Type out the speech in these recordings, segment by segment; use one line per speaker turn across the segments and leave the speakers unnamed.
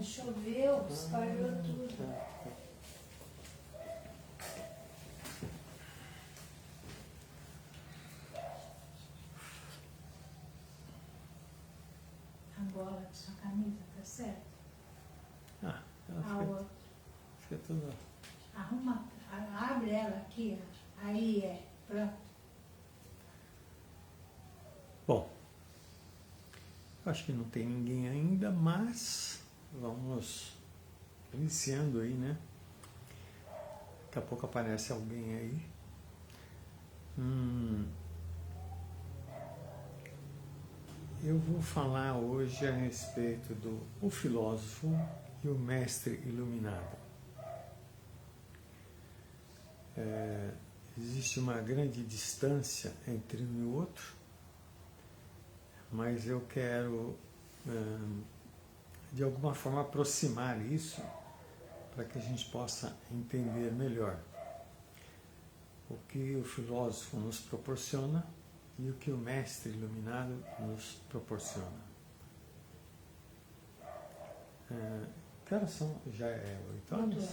Choveu, espalhou tudo. A gola da sua camisa, tá certo?
Ela fica toda...
Arruma, abre ela aqui, ó. Aí pronto.
Bom, acho que não tem ninguém ainda, mas vamos iniciando aí, né? Daqui a pouco aparece alguém aí. Eu vou falar hoje a respeito do o filósofo e o mestre iluminado. Existe uma grande distância entre um e o outro, mas eu quero, de alguma forma, aproximar isso para que a gente possa entender melhor o que o filósofo nos proporciona e o que o mestre iluminado nos proporciona. Que horas são? Já é 8 horas?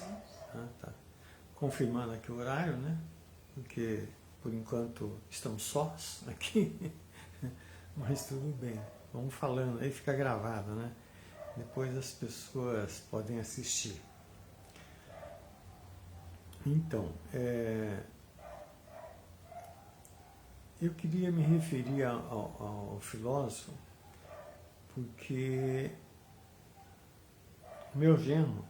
Tá. Confirmando aqui o horário, né? Porque, por enquanto, estamos sós aqui, mas tudo bem. Vamos falando, aí fica gravado, né? Depois as pessoas podem assistir. Então, eu queria me referir ao filósofo porque meu genro,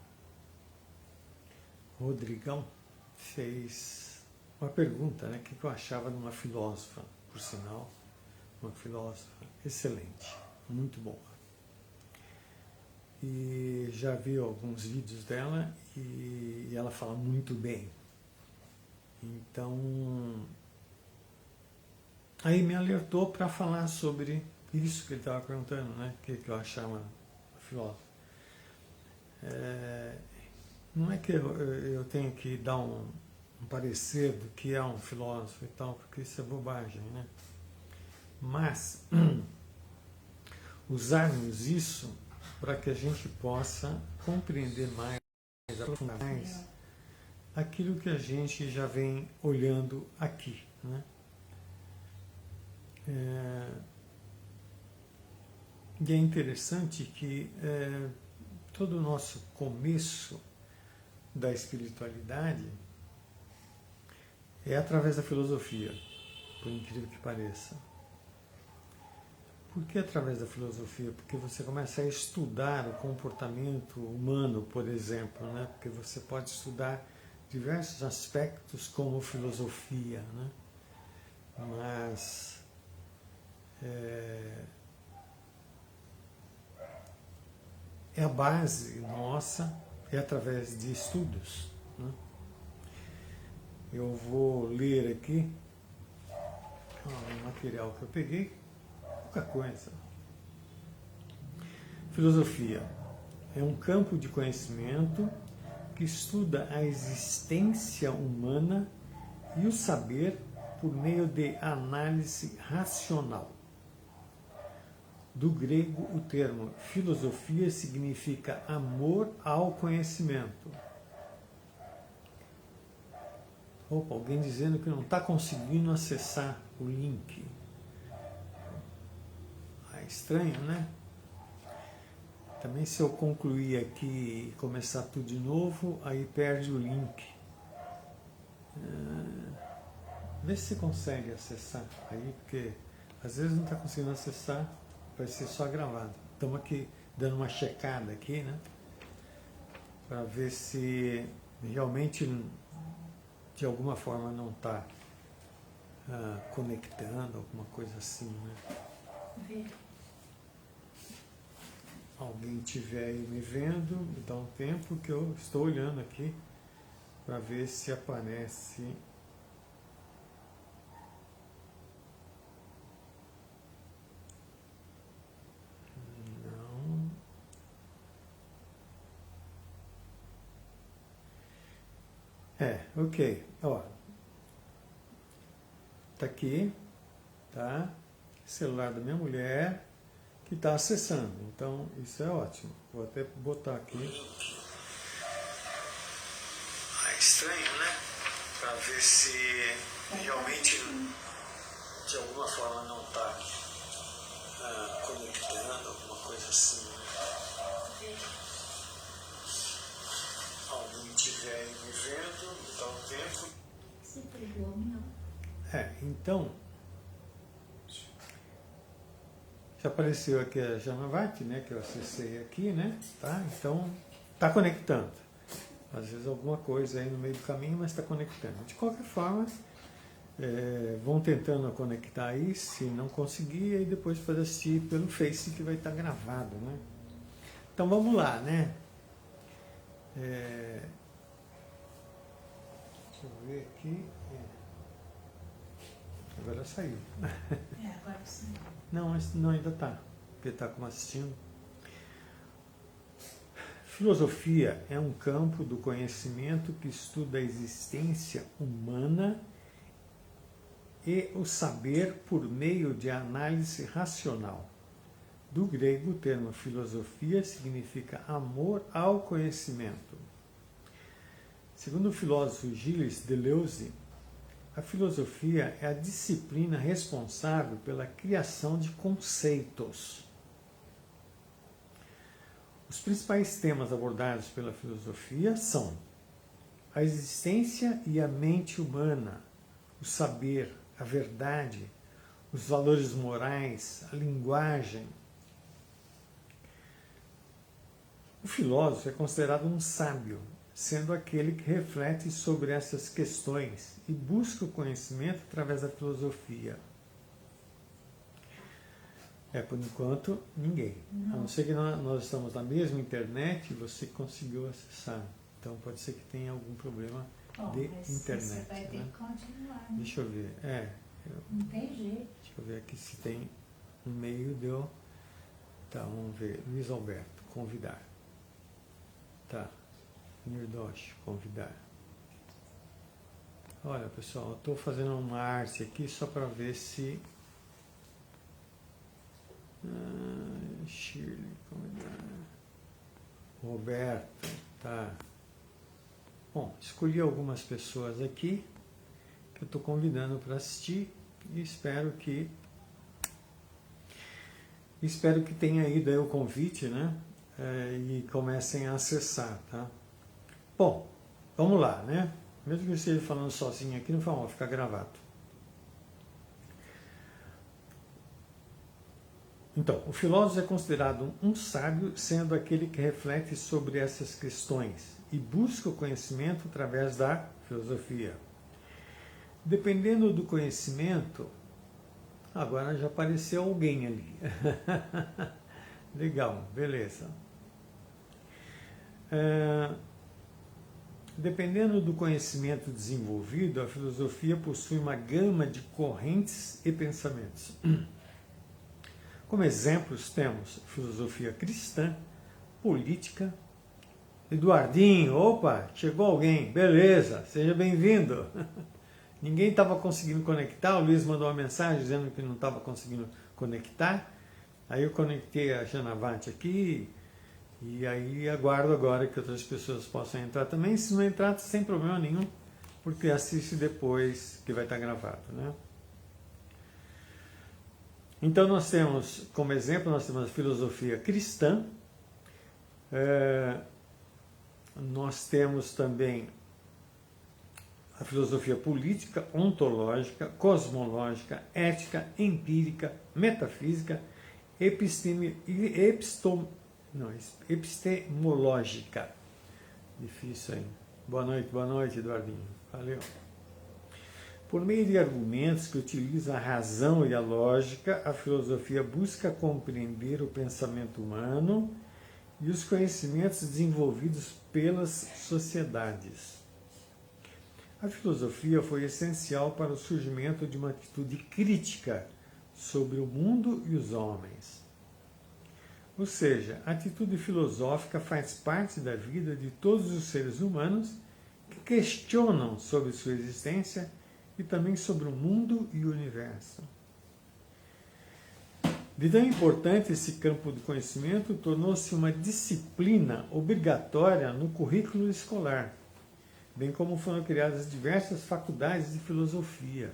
Rodrigão, fez uma pergunta, né, que eu achava de uma filósofa, por sinal, uma filósofa excelente, muito boa. E já vi alguns vídeos dela e ela fala muito bem. Então, aí me alertou para falar sobre isso que ele estava perguntando, né, que eu achava filósofo. Não é que eu tenho que dar um parecer do que é um filósofo e tal, porque isso é bobagem, né? Mas usarmos isso para que a gente possa compreender mais, aprofundar mais aquilo que a gente já vem olhando aqui, né? E é interessante que todo o nosso começo da espiritualidade é através da filosofia, por incrível que pareça. Por que através da filosofia? Porque você começa a estudar o comportamento humano, por exemplo, né? Porque você pode estudar diversos aspectos como filosofia, né? Mas é a base nossa, é através de estudos, né? Eu vou ler aqui o material que eu peguei, pouca coisa. Filosofia é um campo de conhecimento que estuda a existência humana e o saber por meio de análise racional. Do grego, o termo filosofia significa amor ao conhecimento. Opa, alguém dizendo que não está conseguindo acessar o link. É estranho, né? Também se eu concluir aqui e começar tudo de novo, aí perde o link. Vê se você consegue acessar aí, porque às vezes não está conseguindo acessar, vai ser só gravado. Estamos aqui dando uma checada aqui, né? Para ver se realmente de alguma forma não está conectando, alguma coisa assim, né?
Vê.
Alguém estiver aí me vendo, me dá um tempo que eu estou olhando aqui para ver se aparece. Não. Ok. Ó, tá aqui, tá? Celular da minha mulher. que está acessando. Então, isso é ótimo. Vou até botar aqui. É estranho, né? Para ver se realmente, de alguma forma, não está conectando, alguma coisa assim. Né? Alguém estiver aí me vendo, me dá um tempo.
Você pegou, não?
Então, já apareceu aqui a Janavati, né, que eu acessei aqui, né, tá? Então, está conectando. Às vezes alguma coisa aí no meio do caminho, mas está conectando. De qualquer forma, vão tentando conectar aí, se não conseguir, aí depois pode assistir pelo Face, que vai estar gravado, né? Então, vamos lá, né? Deixa eu ver aqui. Agora saiu.
Agora sim.
Não, ainda está, porque está como assistindo. Filosofia é um campo do conhecimento que estuda a existência humana e o saber por meio de análise racional. Do grego, o termo filosofia significa amor ao conhecimento. Segundo o filósofo Gilles Deleuze, a filosofia é a disciplina responsável pela criação de conceitos. Os principais temas abordados pela filosofia são a existência e a mente humana, o saber, a verdade, os valores morais, a linguagem. O filósofo é considerado um sábio, sendo aquele que reflete sobre essas questões e busca o conhecimento através da filosofia. Por enquanto, ninguém. Não. A não ser que nós estamos na mesma internet e você conseguiu acessar. Então, pode ser que tenha algum problema de internet.
Você vai ter que continuar. Né?
Deixa eu ver.
Não tem jeito.
Deixa eu ver aqui se tem um meio de eu... Tá, vamos ver. Luiz Alberto, convidar. Tá. Nirdosh, convidar. Olha, pessoal, eu estou fazendo uma arte aqui só para ver se... Shirley, convidar. Roberto, tá. Bom, escolhi algumas pessoas aqui que eu estou convidando para assistir e espero que tenha ido aí o convite, né? E comecem a acessar, tá? Bom, vamos lá, né? Mesmo que eu esteja falando sozinho aqui, não foi mal, ficar gravado. Então, o filósofo é considerado um sábio, sendo aquele que reflete sobre essas questões e busca o conhecimento através da filosofia. Dependendo do conhecimento, agora já apareceu alguém ali. Legal, beleza. Dependendo do conhecimento desenvolvido, a filosofia possui uma gama de correntes e pensamentos. Como exemplos temos filosofia cristã, política. Eduardinho, opa, chegou alguém, beleza, seja bem-vindo. Ninguém estava conseguindo conectar, o Luiz mandou uma mensagem dizendo que não estava conseguindo conectar. Aí eu conectei a Janavati aqui e aí aguardo agora que outras pessoas possam entrar também. Se não entrar, sem problema nenhum, porque assiste depois que vai estar gravado, né? Então nós temos, como exemplo, nós temos a filosofia cristã, nós temos também a filosofia política, ontológica, cosmológica, ética, empírica, metafísica, epistemológica. Difícil, hein? Boa noite, Eduardinho. Valeu. Por meio de argumentos que utilizam a razão e a lógica, a filosofia busca compreender o pensamento humano e os conhecimentos desenvolvidos pelas sociedades. A filosofia foi essencial para o surgimento de uma atitude crítica sobre o mundo e os homens. Ou seja, a atitude filosófica faz parte da vida de todos os seres humanos que questionam sobre sua existência e também sobre o mundo e o universo. De tão importante esse campo do conhecimento, tornou-se uma disciplina obrigatória no currículo escolar, bem como foram criadas diversas faculdades de filosofia.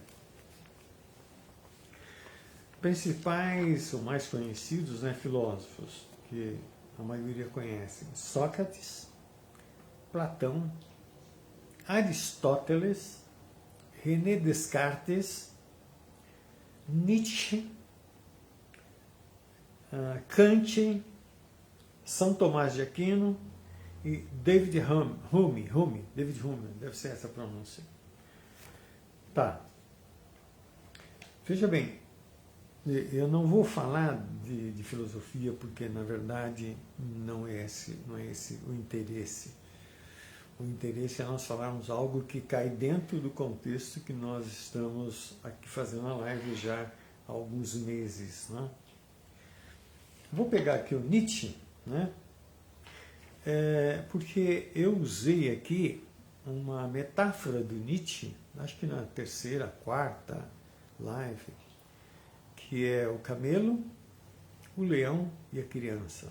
Principais ou mais conhecidos, né, filósofos, que a maioria conhece: Sócrates, Platão, Aristóteles, René Descartes, Nietzsche, Kant, São Tomás de Aquino e David Hume, deve ser essa a pronúncia. Tá. Veja bem, eu não vou falar de filosofia porque, na verdade, não é esse o interesse. O interesse é nós falarmos algo que cai dentro do contexto que nós estamos aqui fazendo a live já há alguns meses, né? Vou pegar aqui o Nietzsche, né? Porque eu usei aqui uma metáfora do Nietzsche, acho que na terceira, quarta live, que é o camelo, o leão e a criança.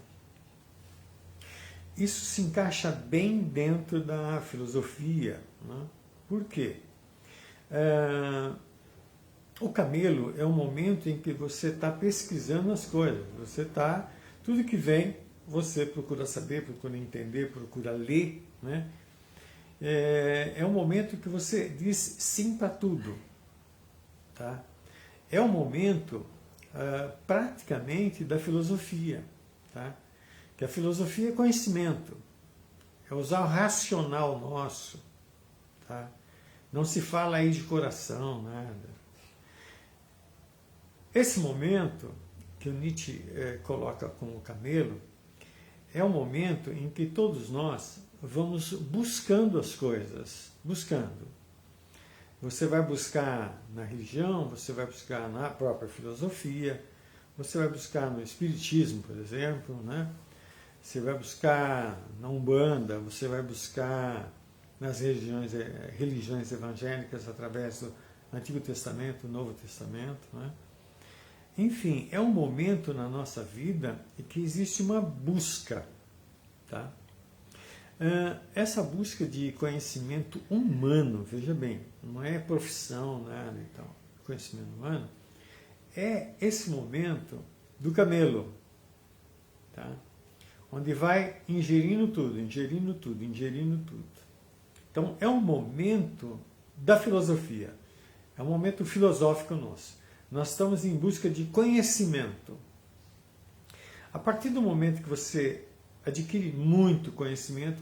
Isso se encaixa bem dentro da filosofia, né? Por quê? O camelo é um momento em que você está pesquisando as coisas. Tudo que vem, você procura saber, procura entender, procura ler, né? É um momento que você diz sim para tudo, tá? É um momento praticamente da filosofia, tá? Que a filosofia é conhecimento, é usar o racional nosso, tá? Não se fala aí de coração, nada. Esse momento que o Nietzsche coloca como camelo é um momento em que todos nós vamos buscando as coisas, buscando. Você vai buscar na religião, você vai buscar na própria filosofia, você vai buscar no espiritismo, por exemplo, né? Você vai buscar na Umbanda, você vai buscar nas religiões evangélicas através do Antigo Testamento, Novo Testamento, né? Enfim, é um momento na nossa vida em que existe uma busca, tá? Essa busca de conhecimento humano, veja bem, não é profissão, nada e tal, conhecimento humano, é esse momento do camelo, tá? Onde vai ingerindo tudo, ingerindo tudo, ingerindo tudo. Então, é um momento da filosofia, é um momento filosófico nosso. Nós estamos em busca de conhecimento. A partir do momento que você adquire muito conhecimento,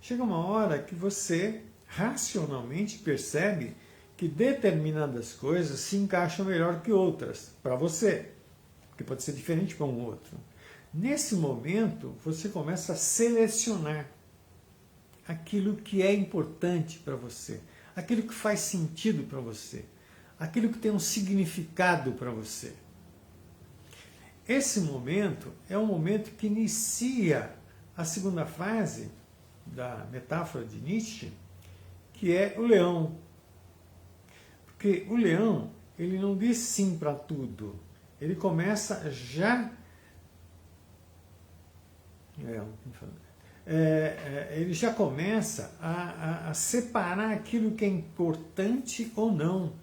chega uma hora que você racionalmente percebe que determinadas coisas se encaixam melhor que outras para você, que pode ser diferente para um outro. Nesse momento, você começa a selecionar aquilo que é importante para você, aquilo que faz sentido para você, aquilo que tem um significado para você. Esse momento é um momento que inicia a segunda fase da metáfora de Nietzsche, que é o leão. Porque o leão, ele não diz sim para tudo. Ele começa já... ele já começa a separar aquilo que é importante ou não.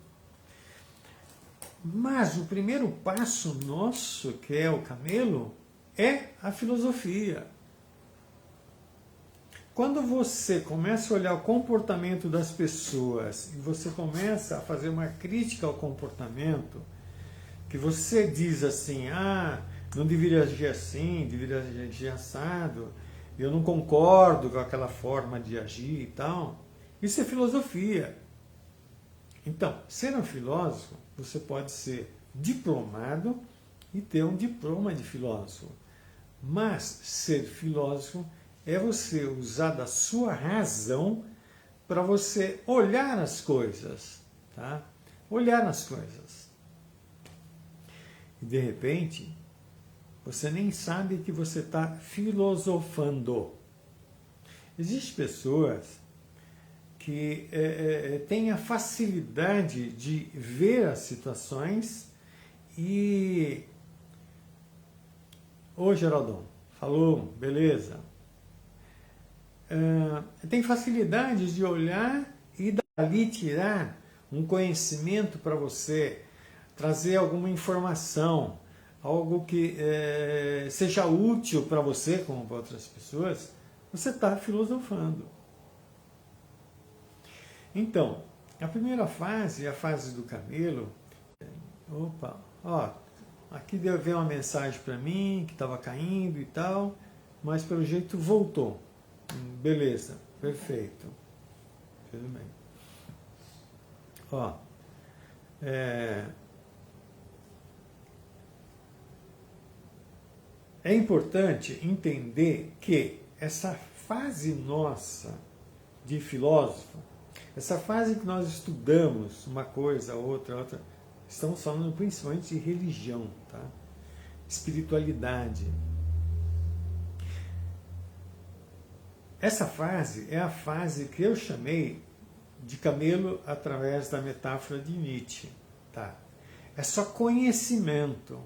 Mas o primeiro passo nosso, que é o camelo, é a filosofia. Quando você começa a olhar o comportamento das pessoas e você começa a fazer uma crítica ao comportamento, que você diz assim, não deveria agir assim, deveria agir assado, eu não concordo com aquela forma de agir e tal, isso é filosofia. Então, ser um filósofo, você pode ser diplomado e ter um diploma de filósofo. Mas ser filósofo é você usar da sua razão para você olhar as coisas, tá? Olhar as coisas. E de repente, você nem sabe que você está filosofando. Existem pessoas que têm a facilidade de ver as situações E... Ô Geraldão, falou, beleza. Tem facilidade de olhar e dali tirar um conhecimento para você, trazer alguma informação, algo que seja útil para você, como para outras pessoas, você está filosofando. Então, a primeira fase, a fase do camelo, opa, ó, aqui veio uma mensagem para mim, que estava caindo e tal, mas pelo jeito voltou. Beleza, perfeito. Tudo bem. Ó, é importante entender que essa fase nossa de filósofo, essa fase que nós estudamos uma coisa, outra, estamos falando principalmente de religião, tá? Espiritualidade. Essa fase é a fase que eu chamei de camelo através da metáfora de Nietzsche, tá? É só conhecimento.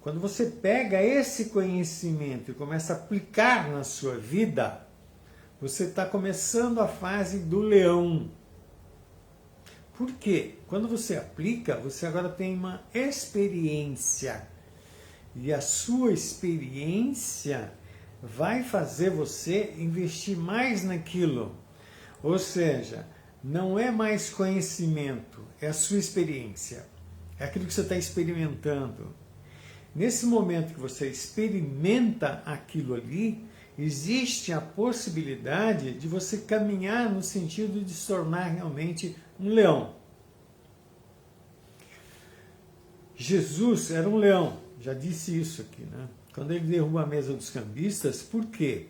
Quando você pega esse conhecimento e começa a aplicar na sua vida, você está começando a fase do leão. Por quê? Quando você aplica, você agora tem uma experiência. E a sua experiência vai fazer você investir mais naquilo. Ou seja, não é mais conhecimento, é a sua experiência. É aquilo que você está experimentando. Nesse momento que você experimenta aquilo ali, existe a possibilidade de você caminhar no sentido de se tornar realmente um leão. Jesus era um leão, já disse isso aqui, né? Quando ele derruba a mesa dos cambistas, por quê?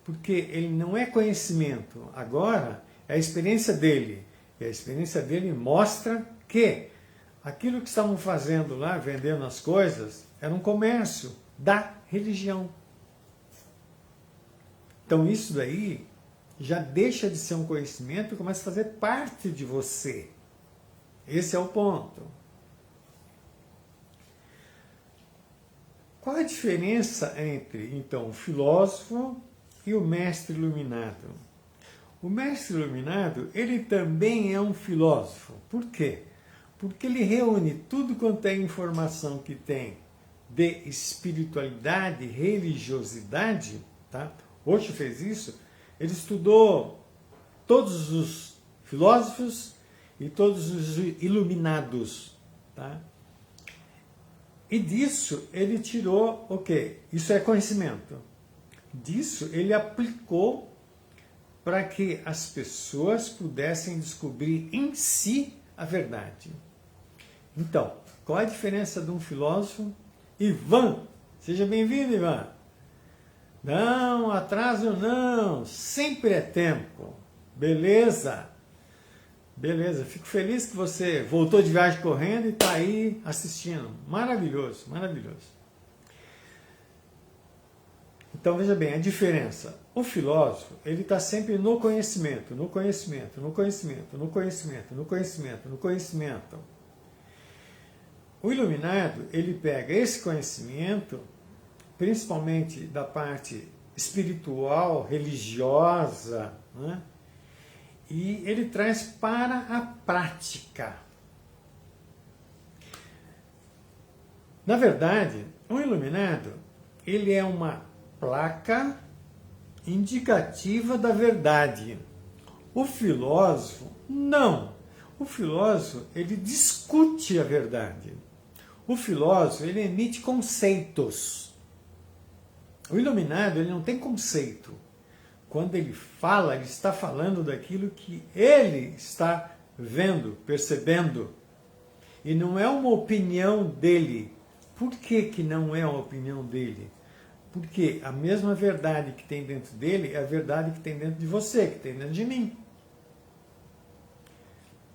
Porque ele não é conhecimento, agora é a experiência dele. E a experiência dele mostra que aquilo que estavam fazendo lá, vendendo as coisas, era um comércio da religião. Então isso daí já deixa de ser um conhecimento e começa a fazer parte de você. Esse é o ponto. Qual a diferença entre, então, o filósofo e o mestre iluminado? O mestre iluminado, ele também é um filósofo. Por quê? Porque ele reúne tudo quanto é informação que tem de espiritualidade, religiosidade, tá? Osho fez isso, ele estudou todos os filósofos e todos os iluminados, tá? E disso ele tirou o quê? Isso é conhecimento. Disso ele aplicou para que as pessoas pudessem descobrir em si a verdade. Então, qual a diferença de um filósofo? Ivan, seja bem-vindo, Ivan. Não, atraso não, sempre é tempo. Beleza? Beleza, fico feliz que você voltou de viagem correndo e está aí assistindo. Maravilhoso, maravilhoso. Então veja bem, a diferença. O filósofo, ele está sempre no conhecimento, no conhecimento, no conhecimento, no conhecimento, no conhecimento, no conhecimento. O iluminado, ele pega esse conhecimento, principalmente da parte espiritual, religiosa, né? E ele traz para a prática. Na verdade, o iluminado, ele é uma placa indicativa da verdade. O filósofo, não. O filósofo, ele discute a verdade. O filósofo, ele emite conceitos. O iluminado, ele não tem conceito. Quando ele fala, ele está falando daquilo que ele está vendo, percebendo. E não é uma opinião dele. Por que que não é uma opinião dele? Porque a mesma verdade que tem dentro dele é a verdade que tem dentro de você, que tem dentro de mim.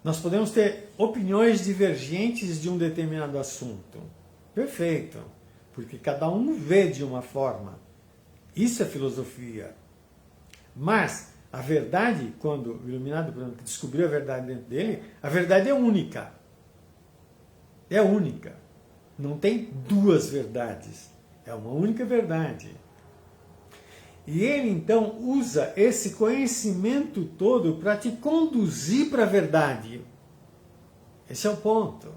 Nós podemos ter opiniões divergentes de um determinado assunto. Perfeito. Porque cada um vê de uma forma. Isso é filosofia. Mas a verdade, quando o iluminado, por exemplo, descobriu a verdade dentro dele, a verdade é única. É única. Não tem duas verdades. É uma única verdade. E ele então usa esse conhecimento todo para te conduzir para a verdade. Esse é o ponto.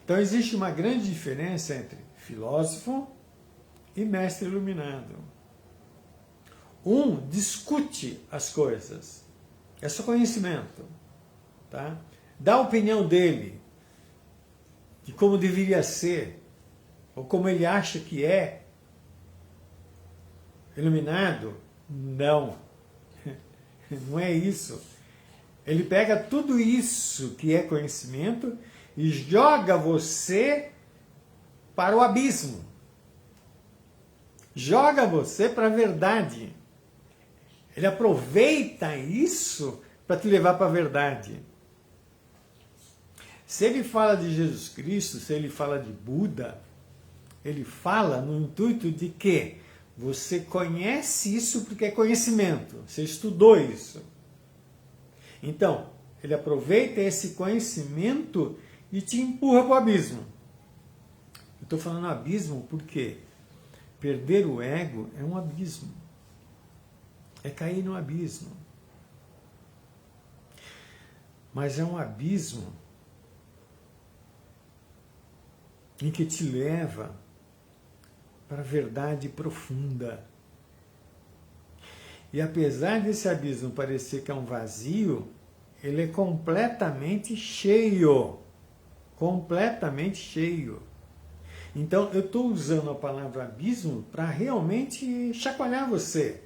Então existe uma grande diferença entre filósofo e mestre iluminado. Um discute as coisas. É só conhecimento. Tá? Dá a opinião dele de como deveria ser, ou como ele acha que é. Iluminado? Não. Não é isso. Ele pega tudo isso que é conhecimento e joga você para o abismo. Joga você para a verdade. Ele aproveita isso para te levar para a verdade. Se ele fala de Jesus Cristo, se ele fala de Buda, ele fala no intuito de que você conhece isso porque é conhecimento, você estudou isso. Então, ele aproveita esse conhecimento e te empurra para o abismo. Eu estou falando abismo porque perder o ego é um abismo. É cair no abismo. Mas é um abismo em que te leva para a verdade profunda. E apesar desse abismo parecer que é um vazio, ele é completamente cheio. Completamente cheio. Então eu estou usando a palavra abismo para realmente chacoalhar você.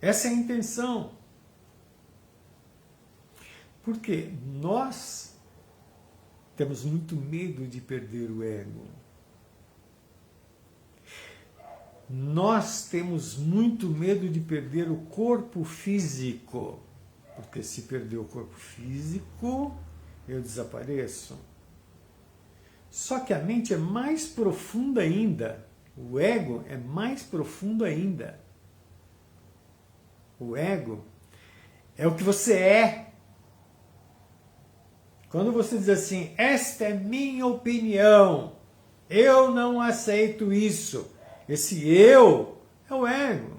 Essa é a intenção. Porque nós temos muito medo de perder o ego. Nós temos muito medo de perder o corpo físico, porque se perder o corpo físico, eu desapareço. Só que a mente é mais profunda ainda, o ego é mais profundo ainda. O ego é o que você é. Quando você diz assim, esta é minha opinião, eu não aceito isso. Esse eu é o ego.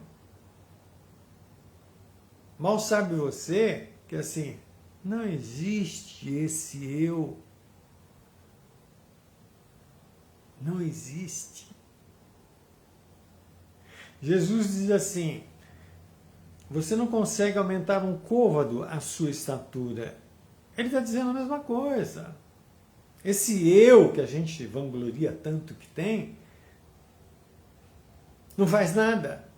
Mal sabe você que assim, não existe esse eu. Não existe. Jesus diz assim, você não consegue aumentar um côvado a sua estatura. Ele está dizendo a mesma coisa. Esse eu que a gente vangloria tanto que tem, não faz nada.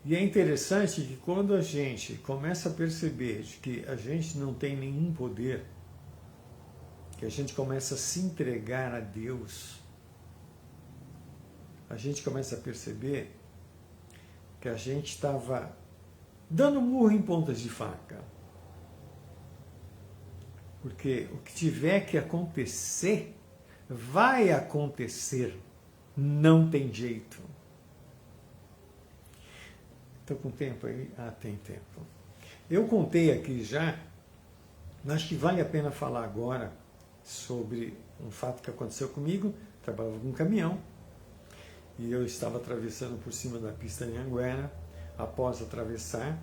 E é interessante que quando a gente começa a perceber que a gente não tem nenhum poder, que a gente começa a se entregar a Deus, a gente começa a perceber que a gente estava dando murro em pontas de faca. Porque o que tiver que acontecer, vai acontecer. Não tem jeito. Estou com tempo aí? Ah, tem tempo. Eu contei aqui já, acho que vale a pena falar agora sobre um fato que aconteceu comigo. Trabalhava com um caminhão e eu estava atravessando por cima da pista de Anguera. Após atravessar,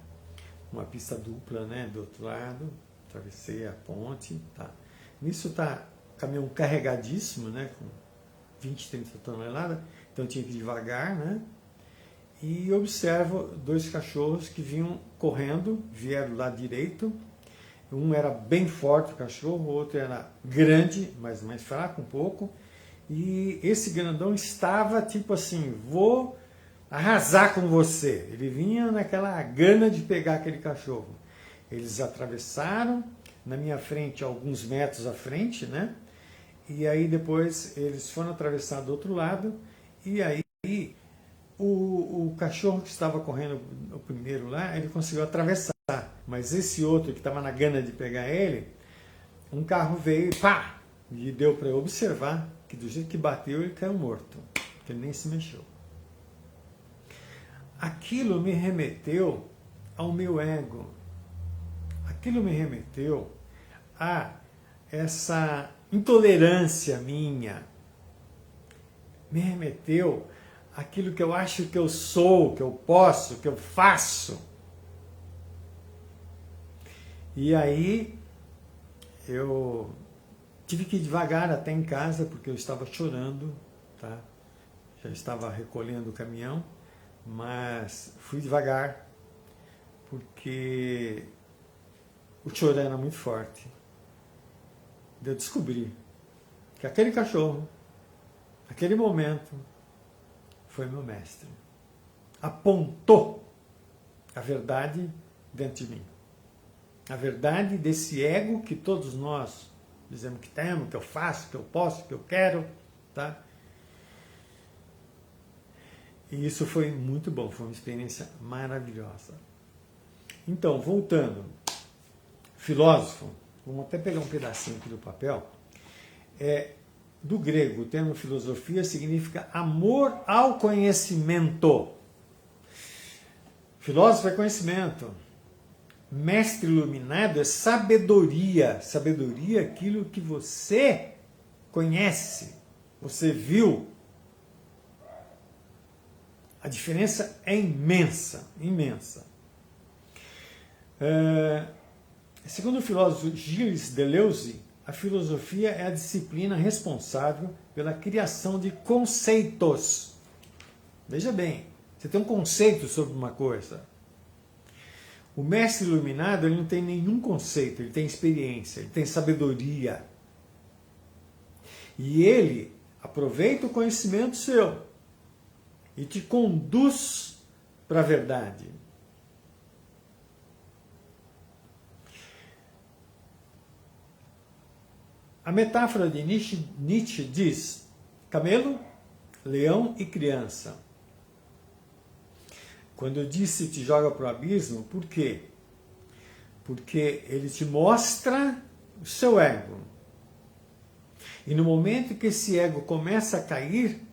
uma pista dupla, né, do outro lado, atravessei a ponte. Tá. Nisso está caminhão carregadíssimo, né, com 20, 30 toneladas, então eu tinha que ir devagar, né? E observo dois cachorros que vinham correndo, vieram do lado direito. Um era bem forte o cachorro, o outro era grande, mas mais fraco um pouco. E esse grandão estava tipo assim, vou arrasar com você. Ele vinha naquela gana de pegar aquele cachorro. Eles atravessaram, na minha frente, alguns metros à frente, né? E aí depois eles foram atravessar do outro lado, e aí o cachorro que estava correndo o primeiro lá, ele conseguiu atravessar. Mas esse outro que estava na gana de pegar ele, um carro veio e pá! E deu para eu observar que do jeito que bateu ele caiu morto, que ele nem se mexeu. Aquilo me remeteu ao meu ego. Aquilo me remeteu a essa intolerância minha, me remeteu àquilo que eu acho que eu sou, que eu posso, que eu faço. E aí eu tive que ir devagar até em casa, porque eu estava chorando, tá? Já estava recolhendo o caminhão, mas fui devagar, porque o choro era muito forte. Eu descobri que aquele cachorro, aquele momento, foi meu mestre. Apontou a verdade dentro de mim. A verdade desse ego que todos nós dizemos que temos, que eu faço, que eu posso, que eu quero, tá? E isso foi muito bom, foi uma experiência maravilhosa. Então, voltando, filósofo, vamos até pegar um pedacinho aqui do papel, do grego, o termo filosofia significa amor ao conhecimento. Filósofo é conhecimento. Mestre iluminado é sabedoria. Sabedoria é aquilo que você conhece, você viu. A diferença é imensa, imensa. Segundo o filósofo Gilles Deleuze, a filosofia é a disciplina responsável pela criação de conceitos. Veja bem, você tem um conceito sobre uma coisa. O mestre iluminado, ele não tem nenhum conceito, ele tem experiência, ele tem sabedoria. E ele aproveita o conhecimento seu e te conduz para a verdade. A metáfora de Nietzsche diz: camelo, leão e criança. Quando eu disse te joga para o abismo, por quê? Porque ele te mostra o seu ego. E no momento que esse ego começa a cair,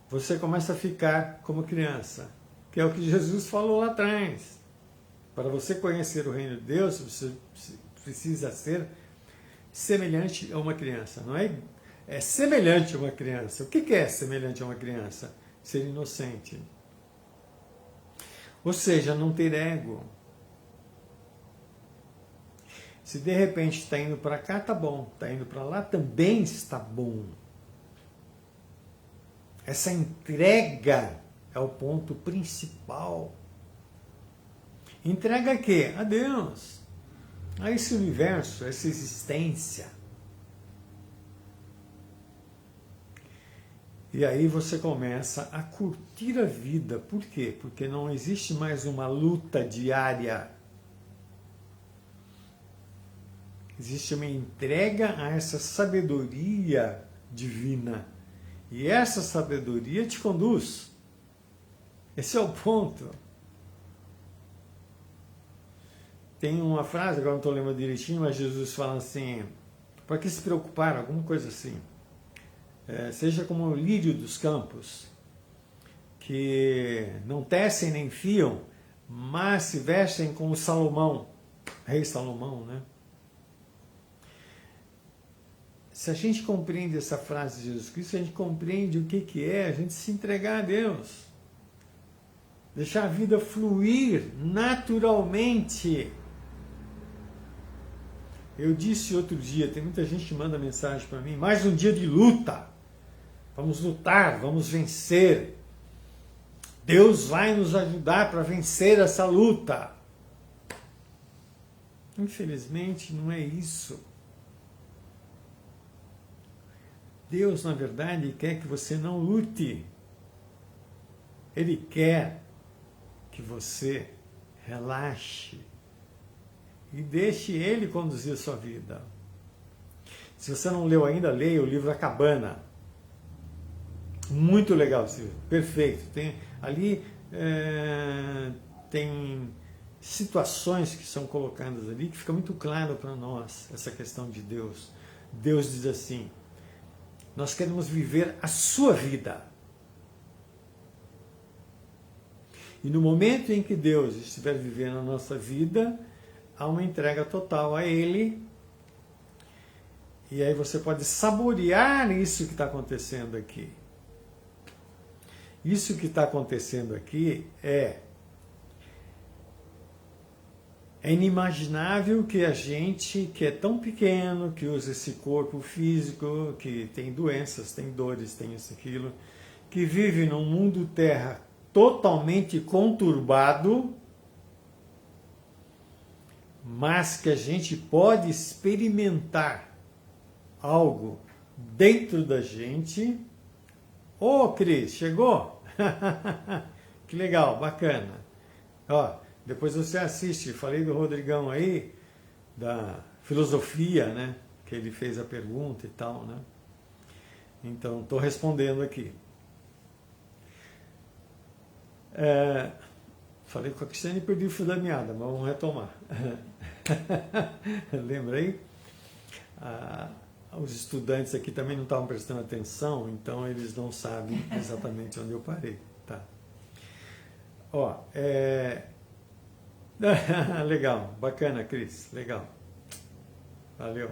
você começa a ficar como criança. Que é o que Jesus falou lá atrás. Para você conhecer o reino de Deus, você precisa ser semelhante a uma criança. Não é? É semelhante a uma criança. O que é semelhante a uma criança? Ser inocente. Ou seja, não ter ego. Se de repente está indo para cá, tá bom. Está indo para lá, também está bom. Essa entrega é o ponto principal. Entrega a quê? A Deus. A esse universo, a essa existência. E aí você começa a curtir a vida. Por quê? Porque não existe mais uma luta diária. Existe uma entrega a essa sabedoria divina. E essa sabedoria te conduz. Esse é o ponto. Tem uma frase, agora não estou lembrando direitinho, mas Jesus fala assim: para que se preocupar? Alguma coisa assim. Seja como o lírio dos campos, que não tecem nem fiam, mas se vestem como Salomão, rei Salomão, né? Se a gente compreende essa frase de Jesus Cristo, a gente compreende o que é a gente se entregar a Deus. Deixar a vida fluir naturalmente. Eu disse outro dia, tem muita gente que manda mensagem para mim: mais um dia de luta. Vamos lutar, vamos vencer. Deus vai nos ajudar para vencer essa luta. Infelizmente, não é isso. Deus, na verdade, quer que você não lute. Ele quer que você relaxe e deixe Ele conduzir a sua vida. Se você não leu ainda, leia o livro A Cabana. Muito legal esse livro, perfeito. Ali tem situações que são colocadas ali que fica muito claro para nós essa questão de Deus. Deus diz assim: nós queremos viver a sua vida. E no momento em que Deus estiver vivendo a nossa vida, há uma entrega total a Ele. E aí você pode saborear isso que está acontecendo aqui. Isso que está acontecendo aqui é inimaginável que a gente, que é tão pequeno, que usa esse corpo físico, que tem doenças, tem dores, tem isso, aquilo, que vive num mundo terra totalmente conturbado, mas que a gente pode experimentar algo dentro da gente. Ô, Cris, chegou? Que legal, bacana. Ó, depois você assiste, falei do Rodrigão aí, da filosofia, né? Que ele fez a pergunta e tal, né? Então, estou respondendo aqui. Falei com a Cristiane e perdi o fio da meada, mas vamos retomar. Lembrei? Os estudantes aqui também não estavam prestando atenção, então eles não sabem exatamente onde eu parei. Tá. Ó, legal, bacana, Cris, legal. Valeu.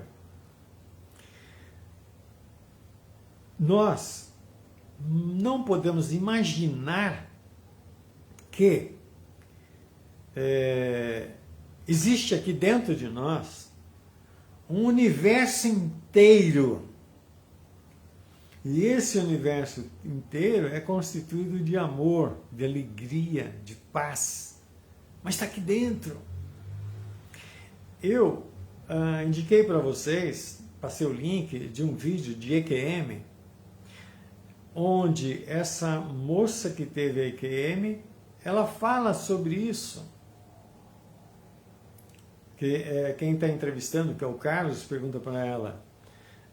Nós não podemos imaginar que existe aqui dentro de nós um universo inteiro. E esse universo inteiro é constituído de amor, de alegria, de paz. Mas está aqui dentro. Eu indiquei para vocês, passei o link de um vídeo de EQM, onde essa moça que teve a EQM, ela fala sobre isso. Quem está entrevistando, que é o Carlos, pergunta para ela,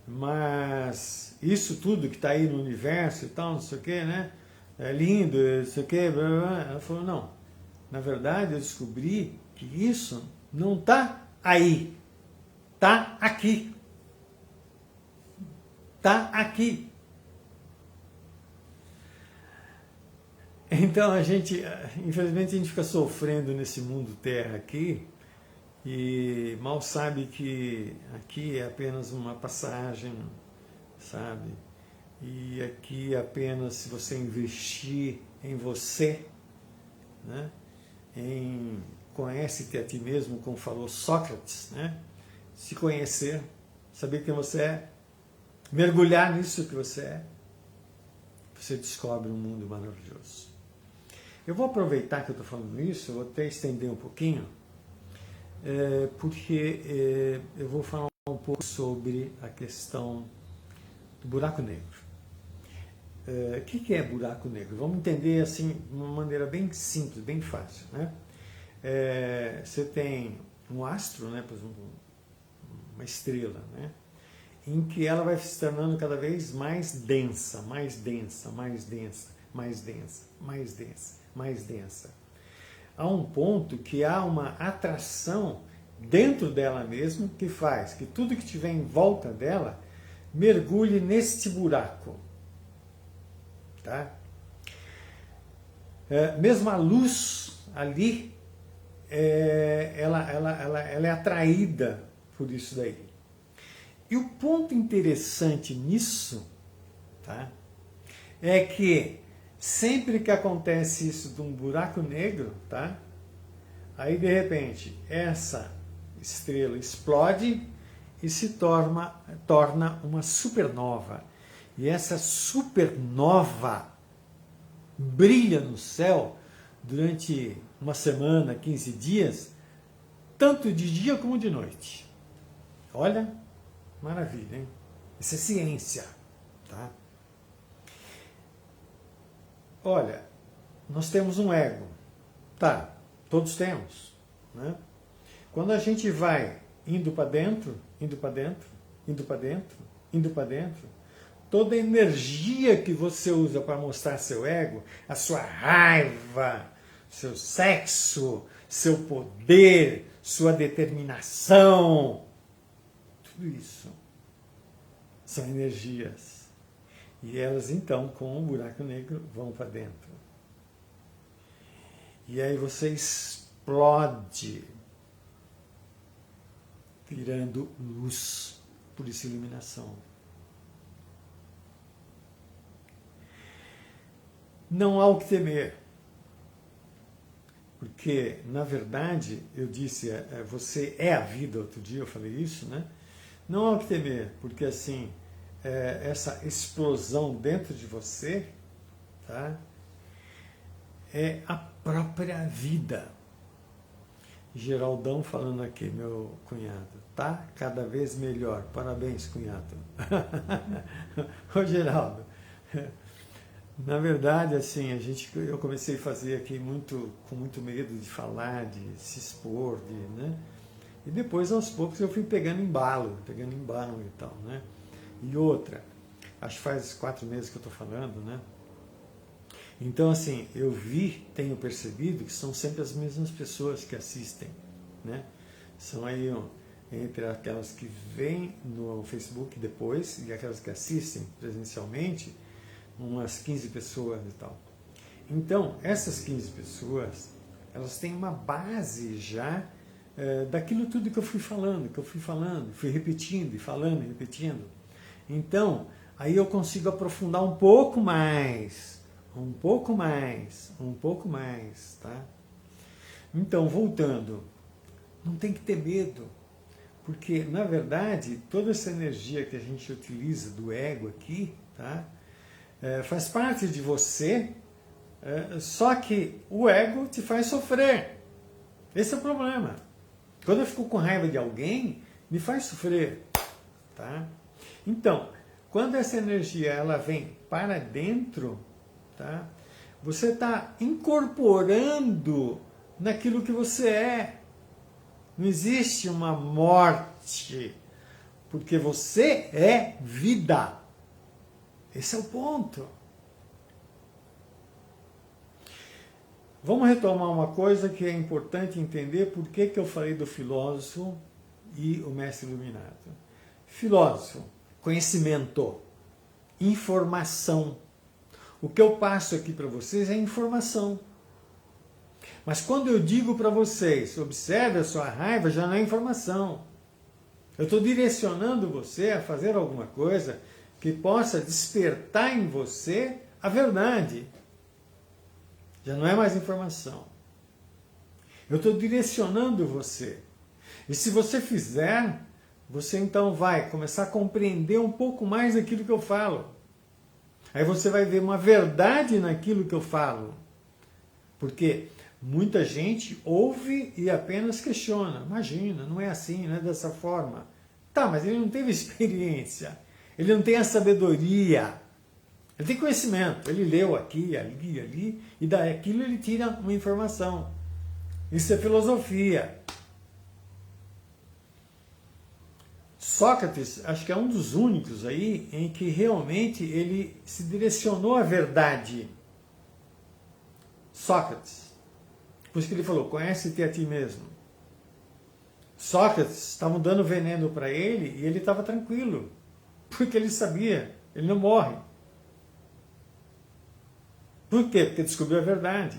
mas isso tudo que está aí no universo e tal, não sei o que, né? É lindo, não sei o que, blá, blá, blá. Ela falou, não, na verdade eu descobri que isso não está aí, está aqui. Está aqui. Então a gente, infelizmente a gente fica sofrendo nesse mundo terra aqui, e mal sabe que aqui é apenas uma passagem, sabe? E aqui apenas se você investir em você, né? Em conhece-te a ti mesmo, como falou Sócrates, né? Se conhecer, saber quem você é, mergulhar nisso que você é, você descobre um mundo maravilhoso. Eu vou aproveitar que eu estou falando isso, eu vou até estender um pouquinho, porque eu vou falar um pouco sobre a questão do buraco negro. O que é buraco negro? Vamos entender assim de uma maneira bem simples, bem fácil, né? Você tem um astro, né, por exemplo, uma estrela, né, em que ela vai se tornando cada vez mais densa, mais densa, mais densa, mais densa, mais densa, mais densa. A um ponto que há uma atração dentro dela mesma que faz que tudo que estiver em volta dela mergulhe neste buraco. Tá? Mesmo a luz ali, ela é atraída por isso daí. E o ponto interessante nisso, tá, é que sempre que acontece isso de um buraco negro, tá, aí de repente essa estrela explode e se torna uma supernova. E essa supernova brilha no céu durante uma semana, 15 dias, tanto de dia como de noite. Olha, maravilha, hein? Isso é ciência, tá? Olha, nós temos um ego, tá? Todos temos, né? Quando a gente vai indo para dentro, indo para dentro, indo para dentro, indo para dentro, toda a energia que você usa para mostrar seu ego, a sua raiva, seu sexo, seu poder, sua determinação, tudo isso são energias. E elas então, com o buraco negro, vão para dentro. E aí você explode, virando luz. por isso iluminação. Não há o que temer. Porque, na verdade, eu disse, você é a vida, outro dia eu falei isso, né? Não há o que temer, porque assim, essa explosão dentro de você, tá? É a própria vida. Geraldão falando aqui, meu cunhado, tá cada vez melhor. Parabéns, cunhado. Ô Geraldo, na verdade, assim, eu comecei a fazer aqui com muito medo de falar, de se expor, né? E depois, aos poucos, eu fui pegando embalo e tal, né? E outra, acho que faz 4 meses que eu estou falando, né? Então, assim, tenho percebido que são sempre as mesmas pessoas que assistem, né? São aí, entre aquelas que vêm no Facebook depois e aquelas que assistem presencialmente, umas 15 pessoas e tal. Então, essas 15 pessoas, elas têm uma base já daquilo tudo que eu fui falando, fui repetindo e falando e repetindo. Então, aí eu consigo aprofundar um pouco mais, tá? Então, voltando, não tem que ter medo, porque, na verdade, toda essa energia que a gente utiliza do ego aqui, tá? Faz parte de você, só que o ego te faz sofrer. Esse é o problema. Quando eu fico com raiva de alguém, me faz sofrer, tá? Então, quando essa energia ela vem para dentro, tá? Você está incorporando naquilo que você é. Não existe uma morte, porque você é vida. Esse é o ponto. Vamos retomar uma coisa que é importante entender por que eu falei do filósofo e o mestre iluminado. Filósofo, conhecimento, informação. O que eu passo aqui para vocês é informação. Mas quando eu digo para vocês, observe a sua raiva, já não é informação. Eu estou direcionando você a fazer alguma coisa que possa despertar em você a verdade. Já não é mais informação. Eu estou direcionando você. E se você fizer, você então vai começar a compreender um pouco mais daquilo que eu falo. Aí você vai ver uma verdade naquilo que eu falo. Porque muita gente ouve e apenas questiona. Imagina, não é assim, não é dessa forma. Tá, mas ele não teve experiência. Ele não tem a sabedoria. Ele tem conhecimento. Ele leu aqui, ali, e daquilo ele tira uma informação. Isso é filosofia. Sócrates, acho que é um dos únicos aí em que realmente ele se direcionou à verdade. Sócrates. Por isso que ele falou, conhece-te a ti mesmo. Sócrates, estavam dando veneno para ele e ele estava tranquilo. Porque ele sabia, ele não morre. Por quê? Porque descobriu a verdade.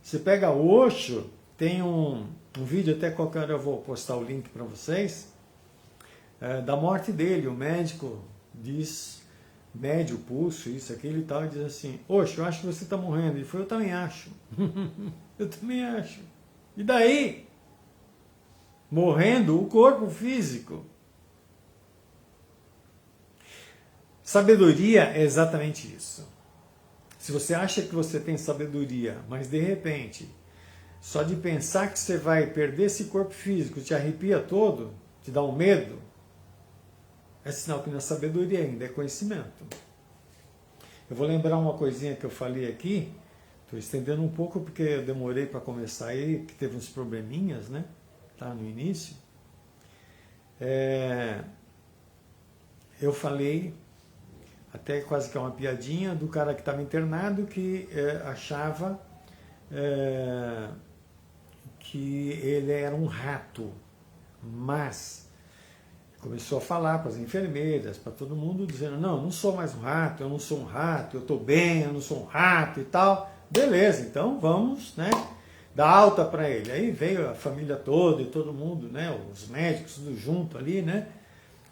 Você pega Osho, tem um vídeo, até qualquer hora eu vou postar o link para vocês, da morte dele. O médico diz, mede o pulso, isso, aquilo e tal, e diz assim, Osho, eu acho que você está morrendo. Ele falou, eu também acho. Eu também acho. E daí? Morrendo o corpo físico. Sabedoria é exatamente isso. Se você acha que você tem sabedoria, mas de repente, só de pensar que você vai perder esse corpo físico, te arrepia todo, te dá um medo, é sinal que não é sabedoria ainda, é conhecimento. Eu vou lembrar uma coisinha que eu falei aqui, estou estendendo um pouco porque eu demorei para começar aí, que teve uns probleminhas, né? Tá, no início. Eu falei, até quase que é uma piadinha, do cara que estava internado que achava que ele era um rato, mas começou a falar para as enfermeiras, para todo mundo, dizendo, não, eu não sou mais um rato, eu não sou um rato, eu estou bem, eu não sou um rato e tal. Beleza, então vamos, né, dá alta para ele. Aí veio a família toda e todo mundo, né, os médicos tudo junto ali, né,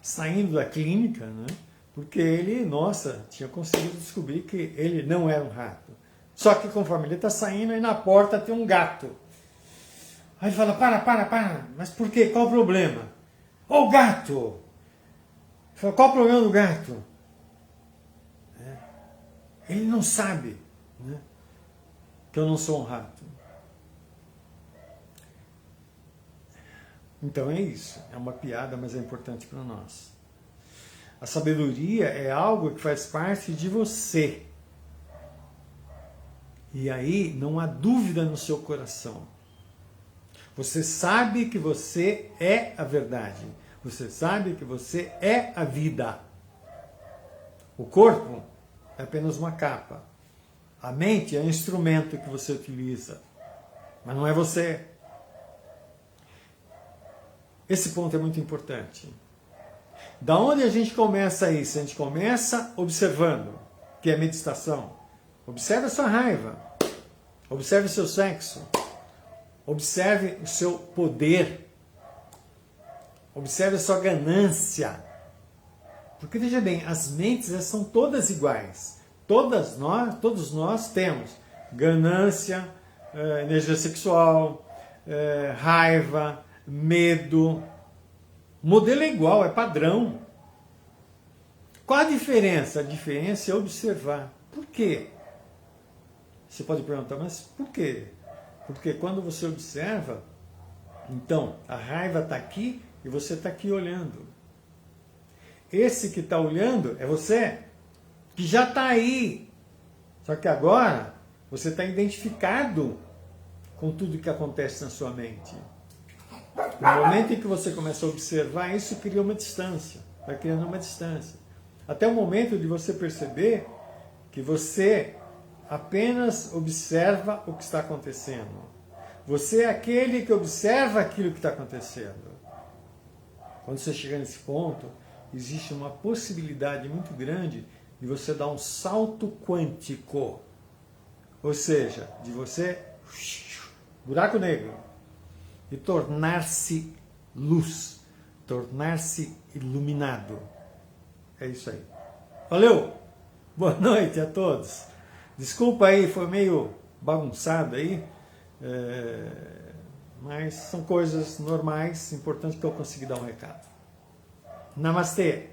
saindo da clínica, né, porque ele, nossa, tinha conseguido descobrir que ele não era um rato. Só que conforme ele está saindo, aí na porta tem um gato. Aí fala, para, mas por quê? Qual o problema? Ô, o gato! Fala, qual o problema do gato? Ele não sabe, né, que eu não sou um rato. Então é isso, é uma piada, mas é importante para nós. A sabedoria é algo que faz parte de você. E aí não há dúvida no seu coração. Você sabe que você é a verdade. Você sabe que você é a vida. O corpo é apenas uma capa. A mente é um instrumento que você utiliza. Mas não é você. Esse ponto é muito importante. Da onde a gente começa isso? A gente começa observando, que é meditação. Observe a sua raiva. Observe o seu sexo. Observe o seu poder. Observe a sua ganância. Porque veja bem, as mentes elas são todas iguais. Todos nós temos ganância, energia sexual, raiva, medo. O modelo é igual, é padrão. Qual a diferença? A diferença é observar. Por quê? Você pode perguntar, mas por quê? Porque quando você observa, então a raiva está aqui e você está aqui olhando. Esse que está olhando é você que já está aí. Só que agora você está identificado com tudo que acontece na sua mente. No momento em que você começa a observar, isso cria uma distância. Vai criando uma distância. Até o momento de você perceber que você apenas observa o que está acontecendo. Você é aquele que observa aquilo que está acontecendo. Quando você chegar nesse ponto, existe uma possibilidade muito grande de você dar um salto quântico. Ou seja, de você, buraco negro, e tornar-se luz, tornar-se iluminado. É isso aí. Valeu! Boa noite a todos. Desculpa aí, foi meio bagunçado aí, mas são coisas normais, importante que eu consegui dar um recado. Namastê!